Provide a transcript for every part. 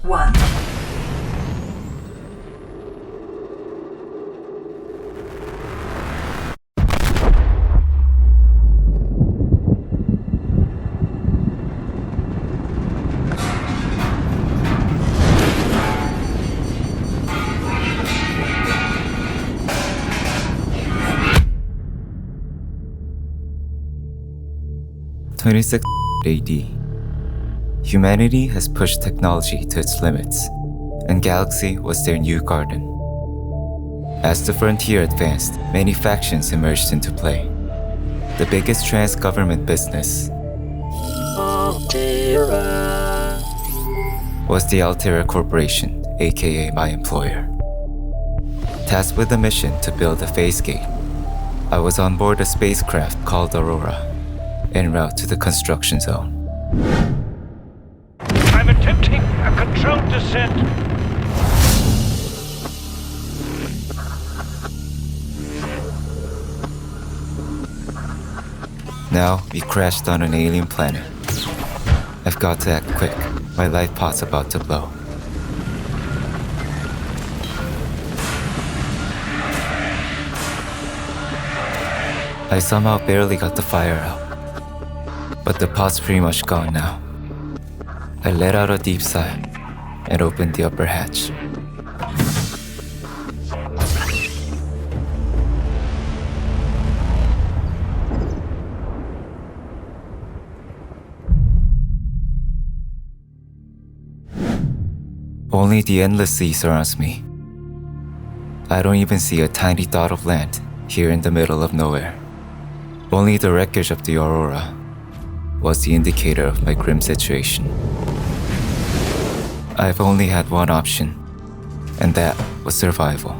1. (26 AD). Humanity has pushed technology to its limits, and Galaxy was their new garden. As the frontier advanced, many factions emerged into play. The biggest trans-government business was the Altera Corporation, aka my employer. Tasked with a mission to build a phase gate, I was on board a spacecraft called Aurora, en route to the construction zone. I'm attempting a controlled descent. Now, we crashed on an alien planet. I've got to act quick. My life pod's about to blow. I somehow barely got the fire out, but the pod's pretty much gone now. I let out a deep sigh and opened the upper hatch. Only the endless sea surrounds me. I don't even see a tiny dot of land here in the middle of nowhere. Only the wreckage of the Aurora was the indicator of my grim situation. I've only had one option, and that was survival.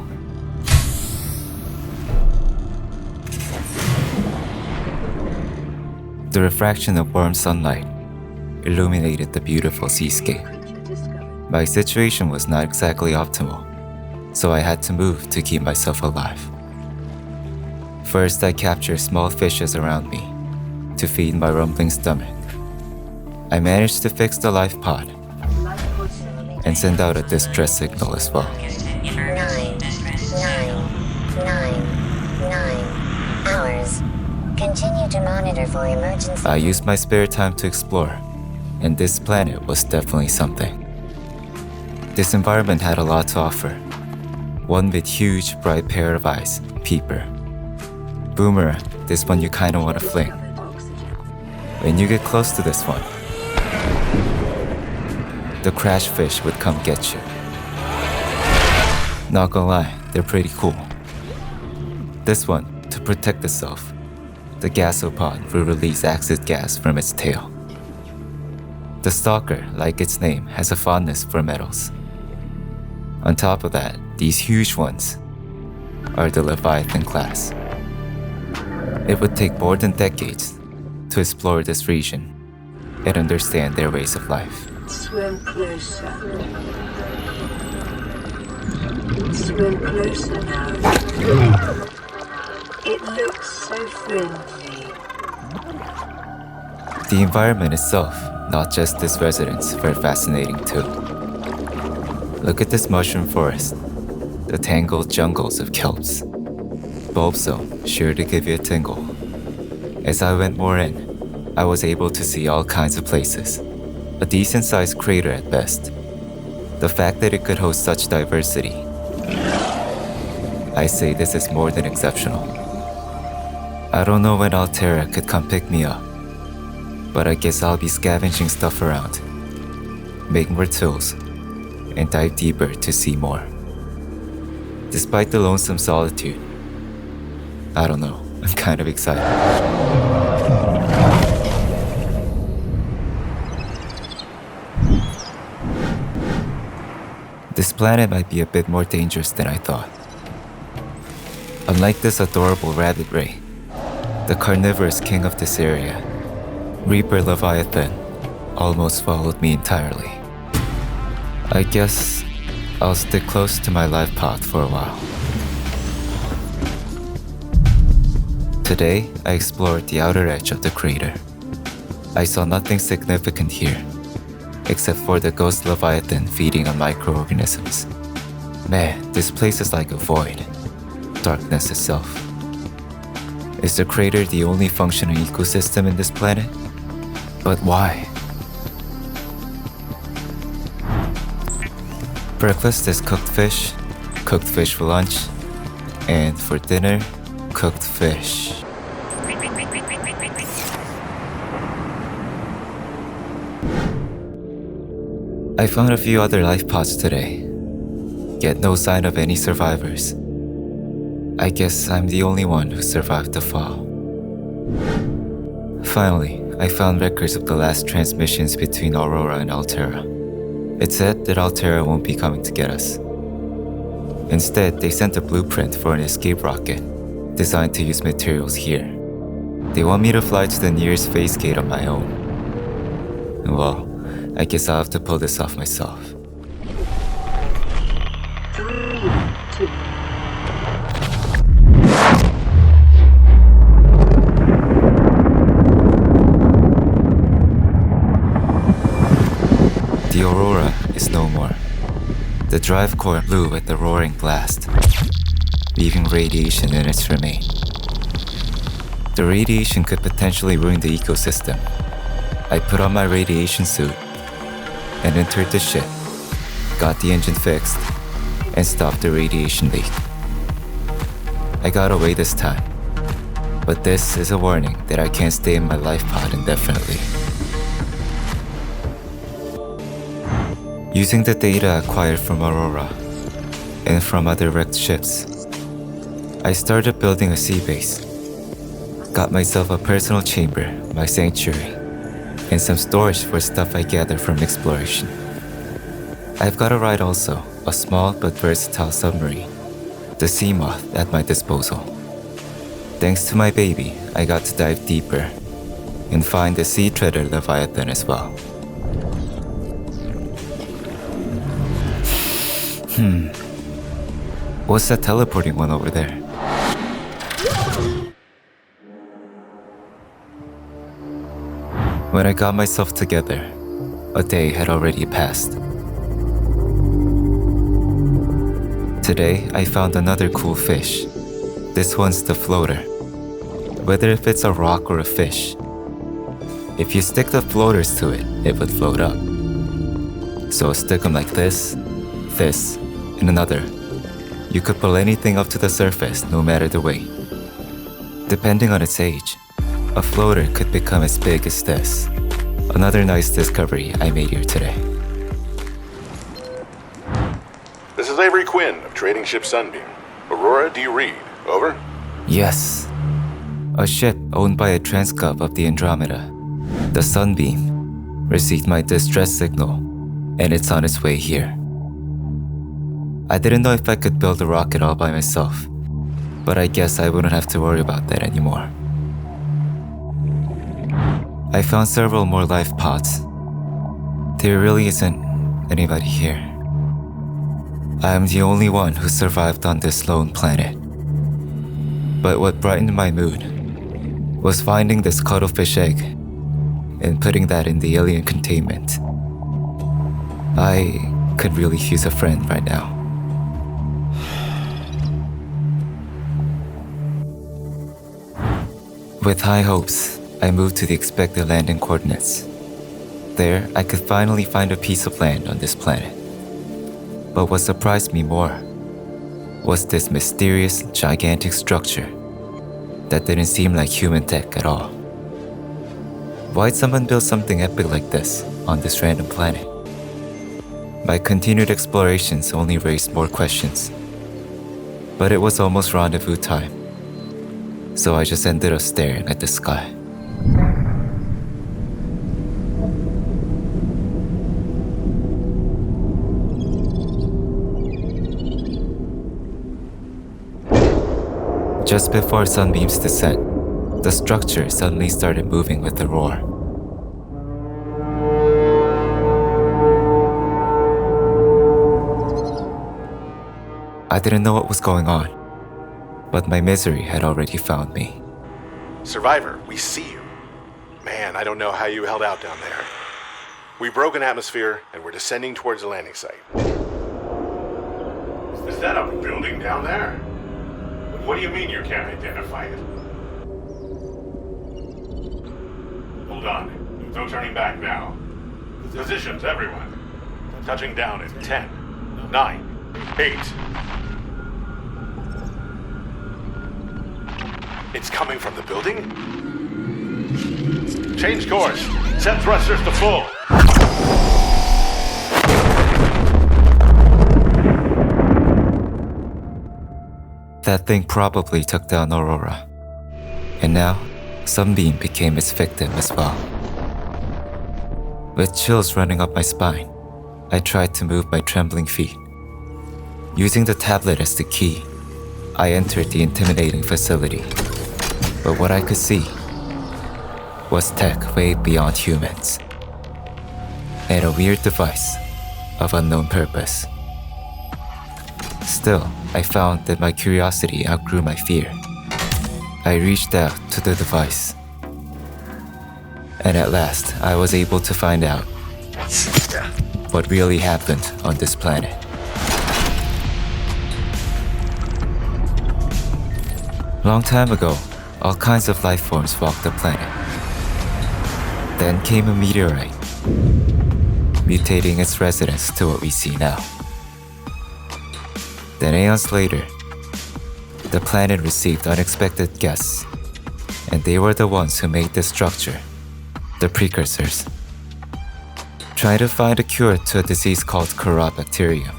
The refraction of warm sunlight illuminated the beautiful seascape. My situation was not exactly optimal, so I had to move to keep myself alive. First, I captured small fishes around me to feed my rumbling stomach. I managed to fix the life pod and send out a distress signal as well. 9 hours. Continue to monitor for emergency. I used my spare time to explore, and this planet was definitely something. This environment had a lot to offer. One with huge, bright pair of eyes, Peeper. Boomerang, this one you kinda wanna fling. When you get close to this one, the crash fish would come get you. Not gonna lie, they're pretty cool. This one, to protect itself, the gasopod will release acid gas from its tail. The stalker, like its name, has a fondness for metals. On top of that, these huge ones are the Leviathan class. It would take more than decades to explore this region and understand their ways of life. Swim closer. Swim closer now. It looks so friendly. The environment itself, not just its residents, were fascinating too. Look at this mushroom forest, the tangled jungles of kelps. Bulb zone, sure to give you a tingle. As I went more in, I was able to see all kinds of places. A decent-sized crater at best. The fact that it could host such diversity, I say this is more than exceptional. I don't know when Altera could come pick me up, but I guess I'll be scavenging stuff around, make more tools, and dive deeper to see more. Despite the lonesome solitude, I don't know, I'm kind of excited. This planet might be a bit more dangerous than I thought. Unlike this adorable rabbit ray, the carnivorous king of this area, Reaper Leviathan, almost followed me entirely. I guess I'll stick close to my life pod for a while. Today, I explored the outer edge of the crater. I saw nothing significant here, except for the ghost leviathan feeding on microorganisms. Man, this place is like a void. Darkness itself. Is the crater the only functioning ecosystem in this planet? But why? Breakfast is cooked fish for lunch, and for dinner, cooked fish. I found a few other life pods today, yet no sign of any survivors. I guess I'm the only one who survived the fall. Finally, I found records of the last transmissions between Aurora and Altera. It said that Altera won't be coming to get us. Instead, they sent a blueprint for an escape rocket designed to use materials here. They want me to fly to the nearest phase gate on my own. Well, I guess I'll have to pull this off myself. 3, 2. The Aurora is no more. The drive core blew at the roaring blast, leaving radiation in its remain. The radiation could potentially ruin the ecosystem. I put on my radiation suit and entered the ship, got the engine fixed, and stopped the radiation leak. I got away this time, but this is a warning that I can't stay in my life pod indefinitely. Using the data acquired from Aurora and from other wrecked ships, I started building a sea base. Got myself a personal chamber, my sanctuary, and some storage for stuff I gather from exploration. I've got a ride also, a small but versatile submarine, the Sea Moth, at my disposal. Thanks to my baby, I got to dive deeper and find the Sea Treader Leviathan as well. What's that teleporting one over there? When I got myself together, a day had already passed. Today, I found another cool fish. This one's the floater. Whether if it's a rock or a fish, if you stick the floaters to it, it would float up. So stick them like this, and another. You could pull anything up to the surface, no matter the weight. Depending on its age, a floater could become as big as this. Another nice discovery I made here today. This is Avery Quinn of Trading Ship Sunbeam. Aurora, do you read? Over? Yes. A ship owned by a transcub of the Andromeda, the Sunbeam, received my distress signal, and it's on its way here. I didn't know if I could build a rocket all by myself, but I guess I wouldn't have to worry about that anymore. I found several more life pods. There really isn't anybody here. I am the only one who survived on this lone planet. But what brightened my mood was finding this cuttlefish egg and putting that in the alien containment. I could really use a friend right now. With high hopes, I moved to the expected landing coordinates. There, I could finally find a piece of land on this planet. But what surprised me more was this mysterious, gigantic structure that didn't seem like human tech at all. Why'd someone build something epic like this on this random planet? My continued explorations only raised more questions. But it was almost rendezvous time, so I just ended up staring at the sky. Just before Sunbeam's descent, the structure suddenly started moving with a roar. I didn't know what was going on, but my misery had already found me. Survivor, we see you. Man, I don't know how you held out down there. We broke an atmosphere and we're descending towards the landing site. Is that a building down there? What do you mean you can't identify it? Hold on. No turning back now. Positions, everyone. Touching down in 10, 9, 8. It's coming from the building? Change course. Set thrusters to full. That thing probably took down Aurora. And now, Sunbeam became its victim as well. With chills running up my spine, I tried to move my trembling feet. Using the tablet as the key, I entered the intimidating facility. But what I could see was tech way beyond humans, and a weird device of unknown purpose. Still, I found that my curiosity outgrew my fear. I reached out to the device, and at last I was able to find out what really happened on this planet. Long time ago, all kinds of life forms walked the planet. Then came a meteorite, mutating its residents to what we see now. Then aeons later, the planet received unexpected guests, and they were the ones who made this structure, the precursors. Trying to find a cure to a disease called Corabacterium,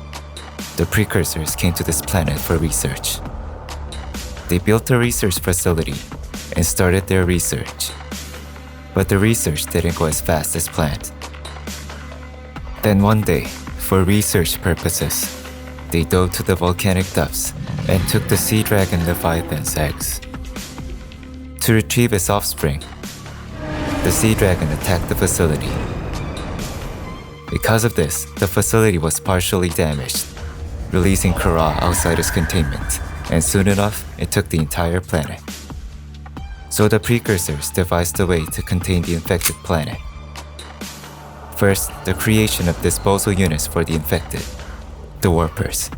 the precursors came to this planet for research. They built a research facility and started their research. But the research didn't go as fast as planned. Then one day, for research purposes, they dove to the volcanic depths and took the sea dragon Leviathan's eggs. To retrieve its offspring, the sea dragon attacked the facility. Because of this, the facility was partially damaged, releasing Kara outside its containment, and soon enough, it took the entire planet. So the precursors devised a way to contain the infected planet. First, the creation of disposal units for the infected, the warpers.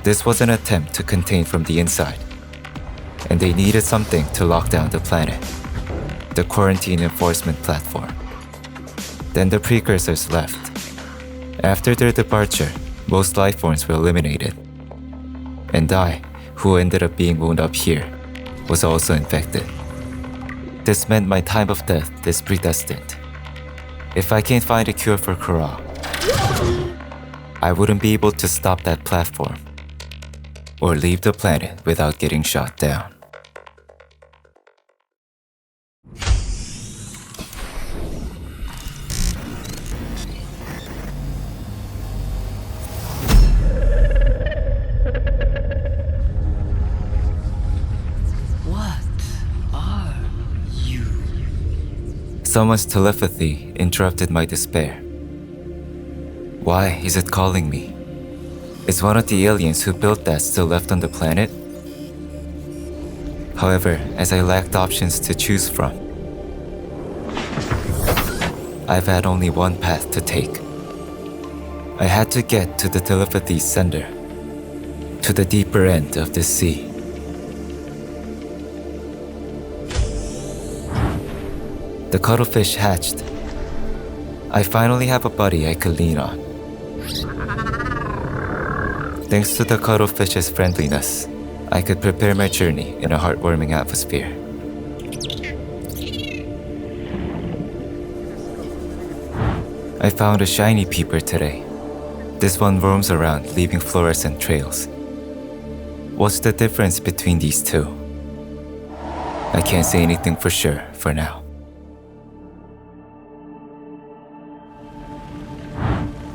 This was an attempt to contain from the inside, and they needed something to lock down the planet, the quarantine enforcement platform. Then the precursors left. After their departure, most life forms were eliminated. And I, who ended up being wound up here, was also infected. This meant my time of death is predestined. If I can't find a cure for Kara, I wouldn't be able to stop that platform or leave the planet without getting shot down. Someone's telepathy interrupted my despair. Why is it calling me? Is one of the aliens who built that still left on the planet? However, as I lacked options to choose from, I've had only one path to take. I had to get to the telepathy's sender, to the deeper end of the sea. The cuttlefish hatched. I finally have a buddy I could lean on. Thanks to the cuttlefish's friendliness, I could prepare my journey in a heartwarming atmosphere. I found a shiny peeper today. This one roams around, leaving fluorescent trails. What's the difference between these two? I can't say anything for sure for now.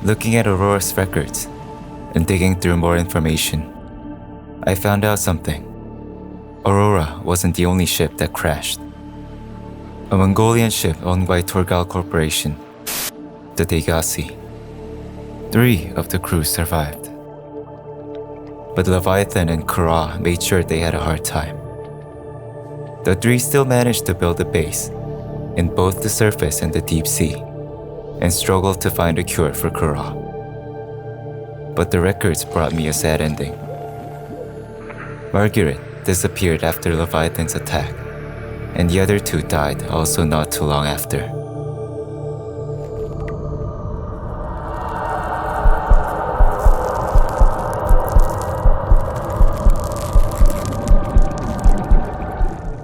Looking at Aurora's records and digging through more information, I found out something. Aurora wasn't the only ship that crashed. A Mongolian ship owned by Torgal Corporation, the Degasi. 3 of the crew survived. But Leviathan and Kara made sure they had a hard time. The 3 still managed to build a base in both the surface and the deep sea, and struggled to find a cure for Kura. But the records brought me a sad ending. Margaret disappeared after Leviathan's attack, and the other two died also not too long after.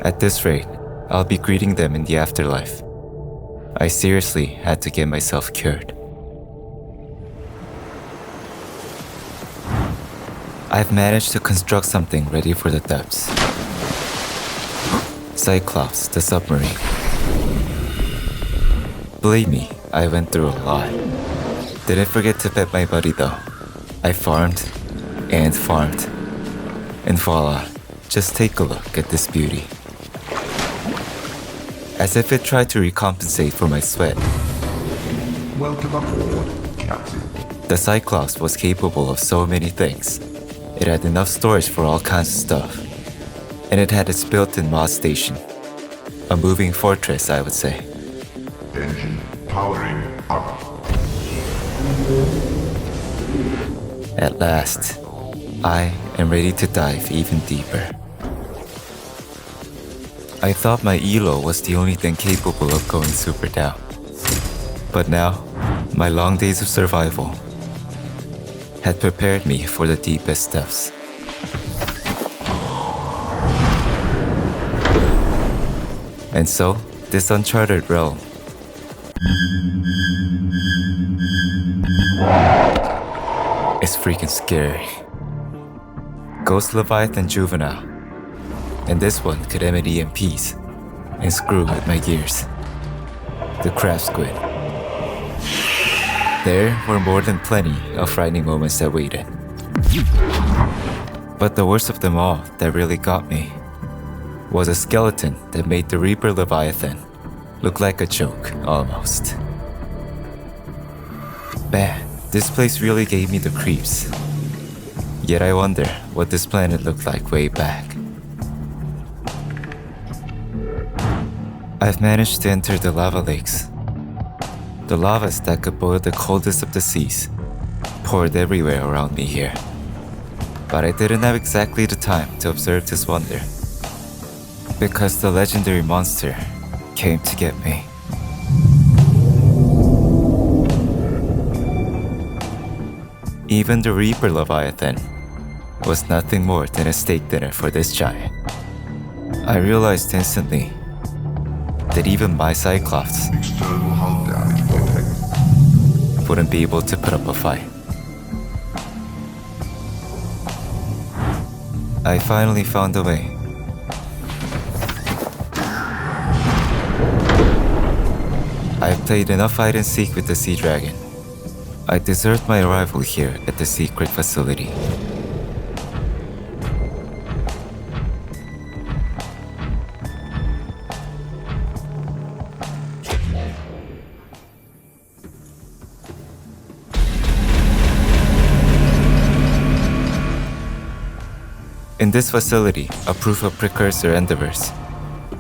At this rate, I'll be greeting them in the afterlife. I seriously had to get myself cured. I've managed to construct something ready for the depths. Cyclops, the submarine. Believe me, I went through a lot. Didn't forget to pet my buddy though. I farmed, and voila, just take a look at this beauty. As if it tried to recompensate for my sweat. Welcome aboard, Captain. The Cyclops was capable of so many things. It had enough storage for all kinds of stuff. And it had its built-in mod station. A moving fortress, I would say. Engine powering up. At last, I am ready to dive even deeper. I thought my elo was the only thing capable of going super down. But now, my long days of survival had prepared me for the deepest depths. And so, this uncharted realm is freaking scary. Ghost Leviathan Juvenile. And this one could emit EMPs and screw with my gears. The crab squid. There were more than plenty of frightening moments that waited. But the worst of them all that really got me was a skeleton that made the Reaper Leviathan look like a joke, almost. Man, this place really gave me the creeps. Yet I wonder what this planet looked like way back. I've managed to enter the lava lakes. The lavas that could boil the coldest of the seas poured everywhere around me here. But I didn't have exactly the time to observe this wonder, because the legendary monster came to get me. Even the Reaper Leviathan was nothing more than a steak dinner for this giant. I realized instantly that even my Cyclops External hull damage detected. wouldn't be able to put up a fight. I finally found a way. I've played enough hide and seek with the Sea Dragon. I deserved my arrival here at the secret facility. In this facility, a proof of precursor endeavors,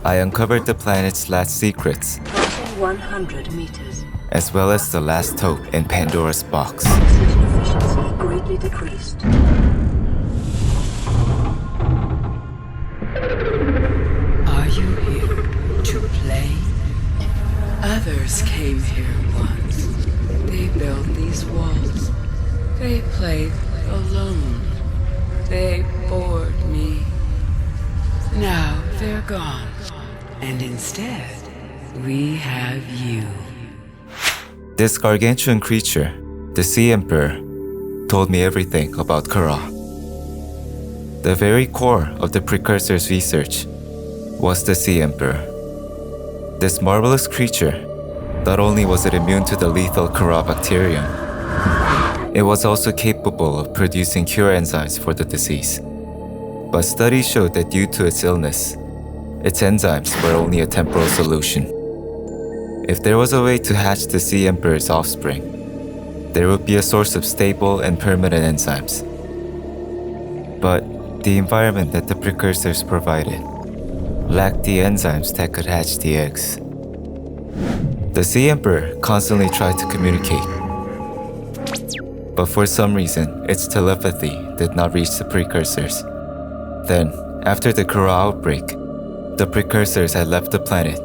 I uncovered the planet's last secrets, Passing 100 meters. as well as the last hope in Pandora's box. Oxygen efficiency greatly decreased. Are you here to play? Others came here once. They built these walls. They played alone. They bored me. Now they're gone. And instead, we have you. This gargantuan creature, the Sea Emperor, told me everything about Kara. The very core of the precursor's research was the Sea Emperor. This marvelous creature, not only was it immune to the lethal Kara bacterium, it was also capable of producing cure enzymes for the disease. But studies showed that due to its illness, its enzymes were only a temporal solution. If there was a way to hatch the Sea Emperor's offspring, there would be a source of stable and permanent enzymes. But the environment that the precursors provided lacked the enzymes that could hatch the eggs. The Sea Emperor constantly tried to communicate, but for some reason, its telepathy did not reach the precursors. Then, after the Kura outbreak, the precursors had left the planet,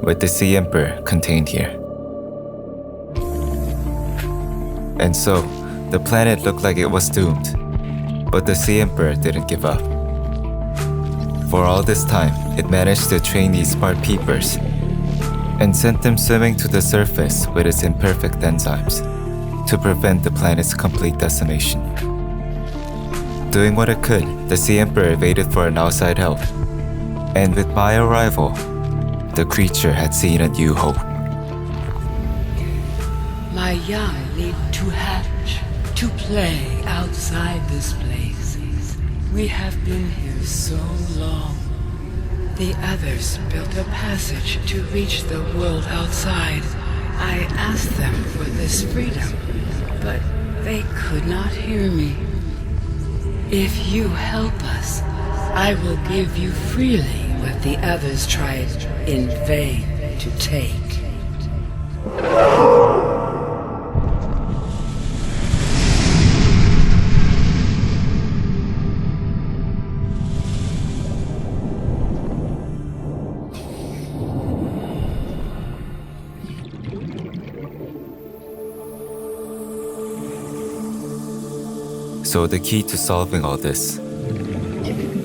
with the Sea Emperor contained here. And so, the planet looked like it was doomed, but the Sea Emperor didn't give up. For all this time, it managed to train these smart peepers and sent them swimming to the surface with its imperfect enzymes to prevent the planet's complete decimation. Doing what it could, the Sea Emperor waited for an outside help, and with my arrival, the creature had seen a new hope. My young need to hatch, to play outside this place. We have been here so long. The others built a passage to reach the world outside. I asked them for this freedom, but they could not hear me. If you help us, I will give you freely what the others tried in vain to take. So the key to solving all this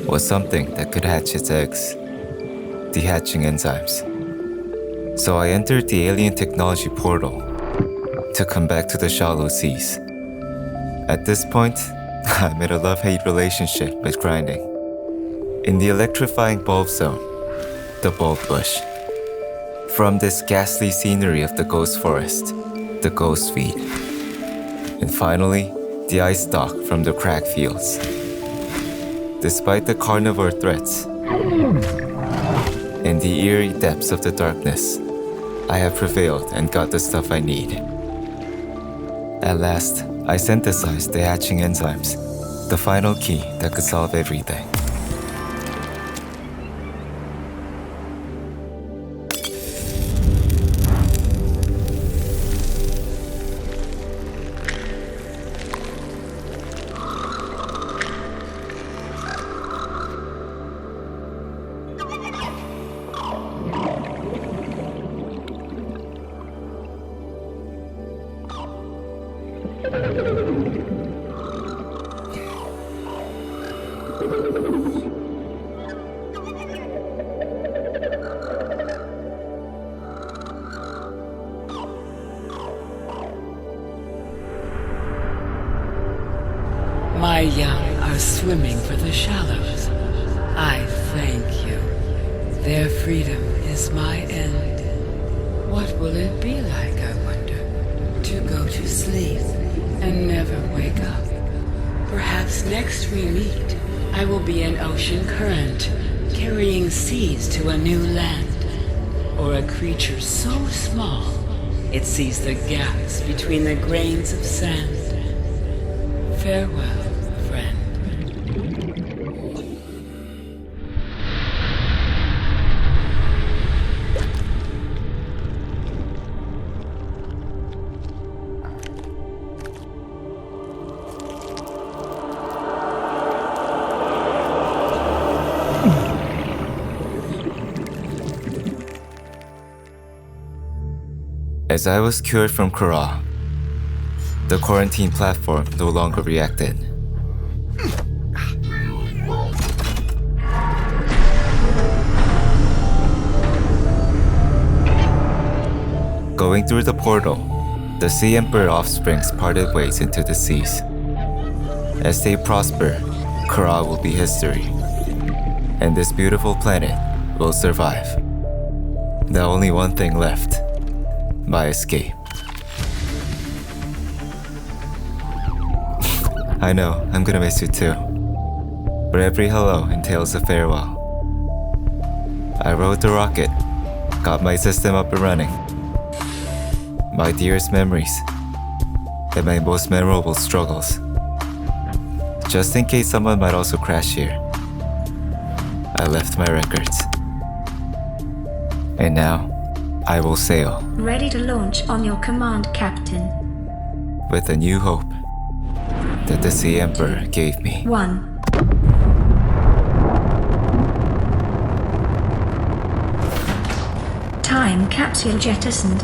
was something that could hatch its eggs, the hatching enzymes. So I entered the alien technology portal to come back to the shallow seas. At this point, I'm in a love-hate relationship with grinding. In the electrifying bulb zone, the bulb bush. From this ghastly scenery of the ghost forest, the ghost feed. And finally, the ice stalk from the crag fields. Despite the carnivore threats, in the eerie depths of the darkness, I have prevailed and got the stuff I need. At last, I synthesized the hatching enzymes, the final key that could solve everything. My young are swimming for the shallows. I thank you. Their freedom is my end. What will it be like, I wonder, to go to sleep and never wake up? Perhaps next we meet, I will be an ocean current, carrying seas to a new land. Or a creature so small, it sees the gaps between the grains of sand. Farewell, friend. As I was cured from Kura, the quarantine platform no longer reacted. Going through the portal, the Sea Emperor offsprings parted ways into the seas. As they prosper, Kura will be history, and this beautiful planet will survive. The only one thing left: my escape. I know, I'm gonna miss you too. But every hello entails a farewell. I rode the rocket, got my system up and running. My dearest memories, and my most memorable struggles. Just in case someone might also crash here, I left my records. And now, I will sail Ready to launch on your command, Captain. with a new hope that the Sea Emperor gave me. 1. Time capsule jettisoned.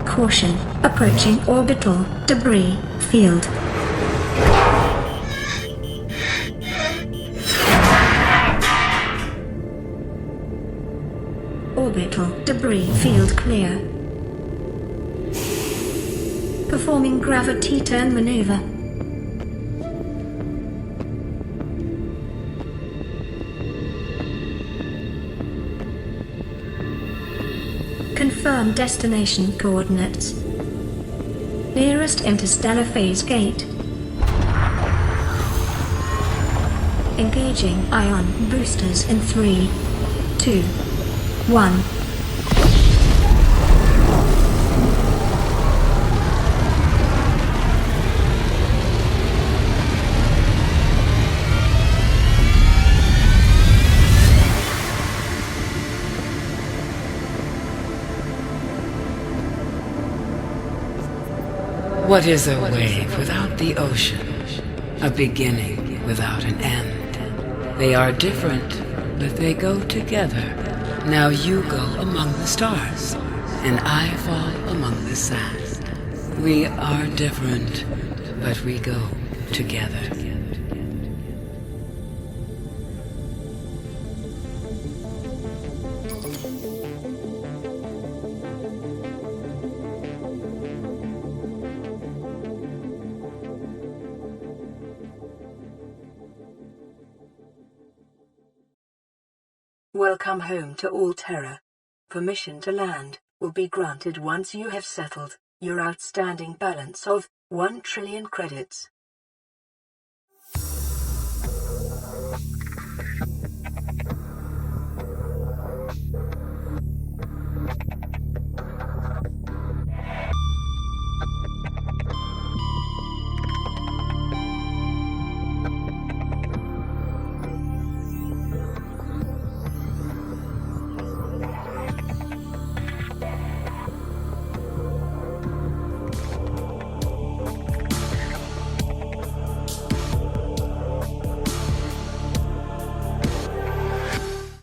Caution, approaching orbital debris field. Orbital debris field clear. Performing gravity turn maneuver. Confirm destination coordinates. Nearest interstellar phase gate. Engaging ion boosters in 3, 2, 1. What is a wave without the ocean? A beginning without an end. They are different, but they go together. Now you go among the stars, and I fall among the sand. We are different, but we go together. Welcome home to all Terra. Permission to land will be granted once you have settled your outstanding balance of 1 trillion credits.